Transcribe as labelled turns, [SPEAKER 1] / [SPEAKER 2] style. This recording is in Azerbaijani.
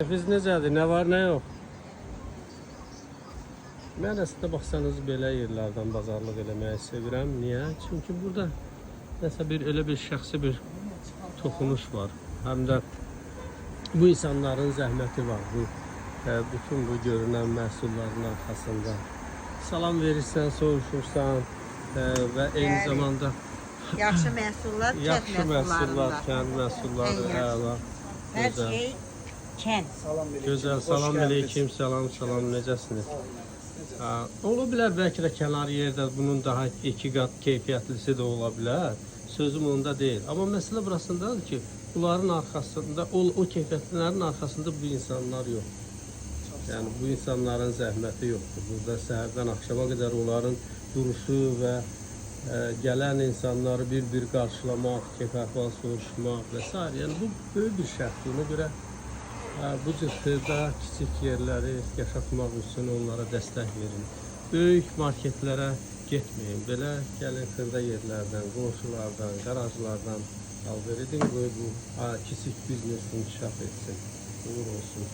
[SPEAKER 1] Keyfiniz necədir? Nə var, nə yox? Mən əslində baxsanız belə yerlərdən bazarlıq eləməyi sevirəm. Niyə? Çünki burada nəsə elə bir şəxsi bir toxunuş var. Həm də bu insanların zəhməti var. Bütün bu görünən məhsulların arxasında. Salam verirsən, soruşursan və eyni zamanda
[SPEAKER 2] Yaxşı məhsullar,
[SPEAKER 1] yaxşı məhsullar, kənd məhsulları, əla.
[SPEAKER 2] Hər şey kənd.
[SPEAKER 1] Gözəl, salam əleykum, salam, necəsiniz? Ola bilər bəlkə də kənar yerdə bunun daha iki qat keyfiyyətlisi də ola bilər. Sözüm onda deyil. Amma məsələ burasındadır ki, bunların arxasında, o keyfiyyətlilərin arxasında bu insanlar yox. Yəni bu insanların zəhməti yoxdur. Burada səhərdən axşama qədər onların duruşu və gələn insanları bir-bir qarşılamaq, keyf-əhval soruşmaq və s. Yəni bu böyük bir şərtdir. Ona görə bu cür xırda, kiçik yerləri yaşatmaq üçün onlara dəstək verin. Böyük marketlərə getməyin. Belə gəlin xırda yerlərdən, qonşulardan, qarajlardan alver edin. Qoy bu kiçik biznes inkişaf etsin. Uğur olsun.